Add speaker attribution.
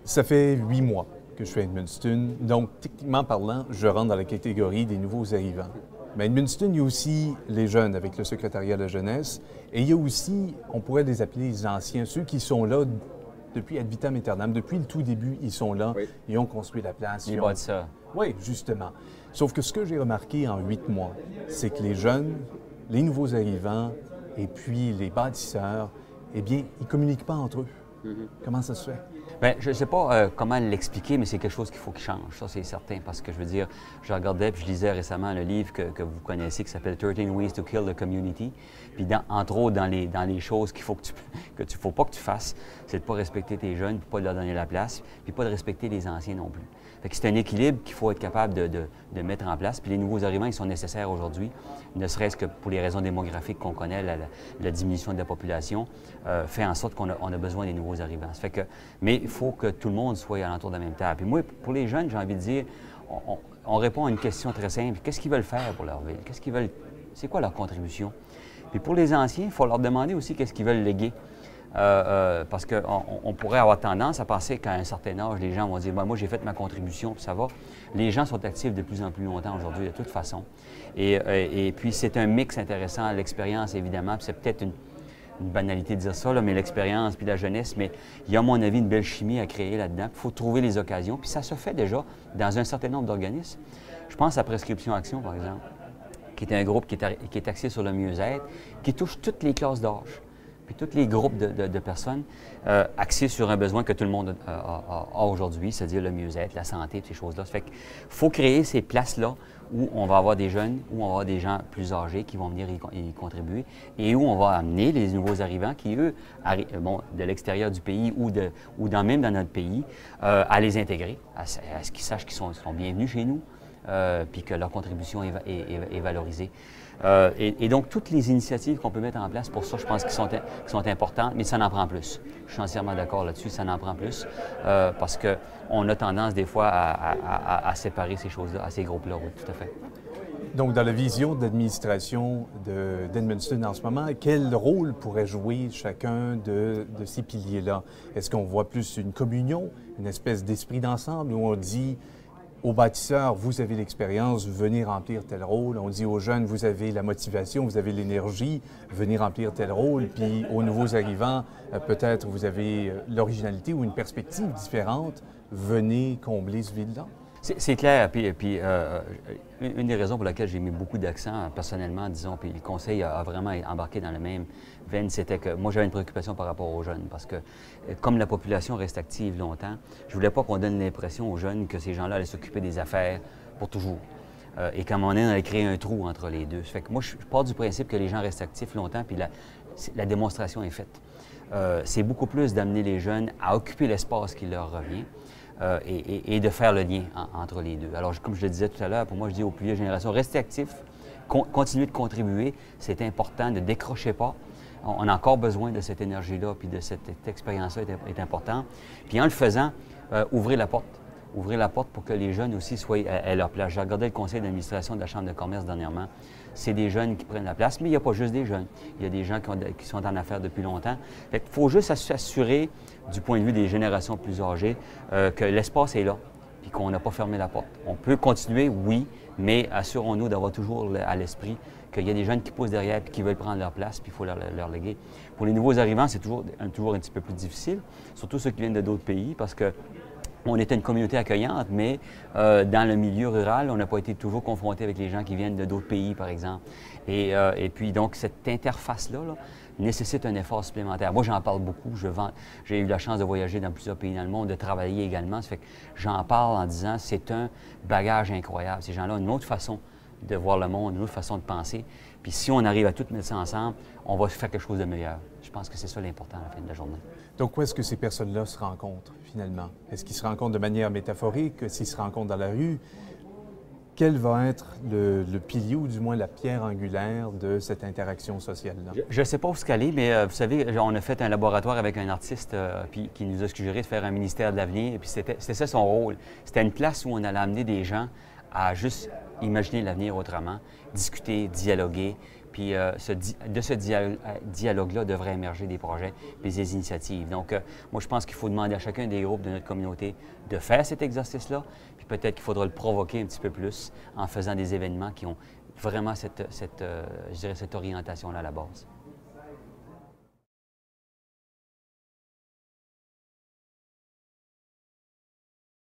Speaker 1: Ça fait 8 mois que je suis à Edmundston, donc techniquement parlant, je rentre dans la catégorie des nouveaux arrivants. Mais à Edmundston, il y a aussi les jeunes avec le secrétariat de la jeunesse, et il y a aussi, on pourrait les appeler les anciens, ceux qui sont là depuis ad vitam aeternam, depuis le tout début, ils sont là,
Speaker 2: Oui.
Speaker 1: ils ont construit la place.
Speaker 3: Les bâtisseurs.
Speaker 1: Oui, justement. Sauf que ce que j'ai remarqué en 8 mois, c'est que les jeunes, les nouveaux arrivants et puis les bâtisseurs, eh bien, ils ne communiquent pas entre eux. Comment ça se fait?
Speaker 3: Bien, je ne sais pas comment l'expliquer, mais c'est quelque chose qu'il faut qu'il change. Ça, c'est certain, parce que je veux dire, je regardais puis je lisais récemment le livre que vous connaissez qui s'appelle 13 Ways to Kill the Community. Puis, entre autres, dans les choses qu'il faut faut pas que tu fasses, c'est de ne pas respecter tes jeunes, puis pas de leur donner la place, puis pas de respecter les anciens non plus. Fait que c'est un équilibre qu'il faut être capable de mettre en place. Puis les nouveaux arrivants, ils sont nécessaires aujourd'hui, ne serait-ce que pour les raisons démographiques qu'on connaît, la diminution de la population fait en sorte qu'on a besoin des nouveaux arrivants. Ça fait que, mais il faut que tout le monde soit alentour de la même table. Puis moi, pour les jeunes, j'ai envie de dire, on répond à une question très simple. Qu'est-ce qu'ils veulent faire pour leur ville? Qu'est-ce qu'ils veulent? C'est quoi leur contribution? Puis pour les anciens, il faut leur demander aussi qu'est-ce qu'ils veulent léguer. Parce qu'on pourrait avoir tendance à penser qu'à un certain âge, les gens vont dire ben, « moi, j'ai fait ma contribution, puis ça va ». Les gens sont actifs de plus en plus longtemps aujourd'hui, de toute façon. Et puis, c'est un mix intéressant, l'expérience, évidemment, puis c'est peut-être une banalité de dire ça, là, mais l'expérience puis la jeunesse, mais il y a, à mon avis, une belle chimie à créer là-dedans. Il faut trouver les occasions, puis ça se fait déjà dans un certain nombre d'organismes. Je pense à Prescription Action, par exemple, qui est un groupe qui est axé sur le mieux-être, qui touche toutes les classes d'âge. Puis tous les groupes de personnes axés sur un besoin que tout le monde a aujourd'hui, c'est-à-dire le mieux-être, la santé, ces choses-là. Ça fait qu'il faut créer ces places-là où on va avoir des jeunes, où on va avoir des gens plus âgés qui vont venir y contribuer et où on va amener les nouveaux arrivants qui, eux, de l'extérieur du pays ou même dans notre pays, à les intégrer, à ce qu'ils sachent qu'ils sont bienvenus chez nous, puis que leur contribution est valorisée. Et donc, toutes les initiatives qu'on peut mettre en place pour ça, je pense qu'elles sont importantes, mais ça en prend plus. Je suis entièrement d'accord là-dessus, ça en prend plus, parce qu'on a tendance des fois à séparer ces choses-là, à ces groupes-là, oui, tout à fait.
Speaker 1: Donc, dans la vision d'administration d'Edmundston en ce moment, quel rôle pourrait jouer chacun de ces piliers-là? Est-ce qu'on voit plus une communion, une espèce d'esprit d'ensemble où on dit aux bâtisseurs, vous avez l'expérience, venez remplir tel rôle. On dit aux jeunes, vous avez la motivation, vous avez l'énergie, venez remplir tel rôle. Puis aux nouveaux arrivants, peut-être vous avez l'originalité ou une perspective différente, venez combler ce vide-là.
Speaker 3: C'est clair. Puis une des raisons pour laquelle j'ai mis beaucoup d'accent, personnellement, disons, puis le Conseil a vraiment embarqué dans la même veine, c'était que moi, j'avais une préoccupation par rapport aux jeunes, parce que comme la population reste active longtemps, je voulais pas qu'on donne l'impression aux jeunes que ces gens-là allaient s'occuper des affaires pour toujours. Et qu'à un moment donné, on allait créer un trou entre les deux. Ça fait que moi, je pars du principe que les gens restent actifs longtemps, puis la démonstration est faite. C'est beaucoup plus d'amener les jeunes à occuper l'espace qui leur revient. Et de faire le lien entre les deux. Alors, comme je le disais tout à l'heure, pour moi, je dis aux plus vieilles générations, restez actifs, continuez de contribuer, c'est important, ne décrochez pas. On a encore besoin de cette énergie-là, puis de cette expérience-là est important. Puis en le faisant, ouvrez la porte. Ouvrez la porte pour que les jeunes aussi soient à leur place. J'ai regardé le conseil d'administration de la Chambre de commerce dernièrement. C'est des jeunes qui prennent la place, mais il n'y a pas juste des jeunes. Il y a des gens qui sont en affaires depuis longtemps. Il faut juste s'assurer, du point de vue des générations plus âgées, que l'espace est là, puis qu'on n'a pas fermé la porte. On peut continuer, oui, mais assurons-nous d'avoir toujours à l'esprit qu'il y a des jeunes qui poussent derrière et qui veulent prendre leur place, puis il faut leur léguer. Pour les nouveaux arrivants, c'est toujours un petit peu plus difficile, surtout ceux qui viennent de d'autres pays, parce que on était une communauté accueillante, mais dans le milieu rural, on n'a pas été toujours confronté avec les gens qui viennent de d'autres pays, par exemple. Et puis, donc, cette interface-là nécessite un effort supplémentaire. Moi, j'en parle beaucoup. J'ai eu la chance de voyager dans plusieurs pays dans le monde, de travailler également. Ça fait que j'en parle en disant c'est un bagage incroyable. Ces gens-là ont une autre façon de voir le monde, une autre façon de penser. Puis si on arrive à tout mettre ça ensemble, on va faire quelque chose de meilleur. Je pense que c'est ça l'important à la fin de la journée.
Speaker 1: Donc, où est-ce que ces personnes-là se rencontrent, finalement? Est-ce qu'ils se rencontrent de manière métaphorique? S'ils se rencontrent dans la rue? Quel va être le pilier, ou du moins la pierre angulaire de cette interaction sociale-là?
Speaker 3: Je ne sais pas où se caler, mais vous savez, on a fait un laboratoire avec un artiste qui nous a suggéré de faire un ministère de l'avenir. Et puis c'était ça son rôle. C'était une place où on allait amener des gens à juste imaginer l'avenir autrement, discuter, dialoguer, Puis de ce dialogue-là devraient émerger des projets et des initiatives. Donc, moi, je pense qu'il faut demander à chacun des groupes de notre communauté de faire cet exercice-là. Puis peut-être qu'il faudra le provoquer un petit peu plus en faisant des événements qui ont vraiment je dirais, cette orientation-là à la base.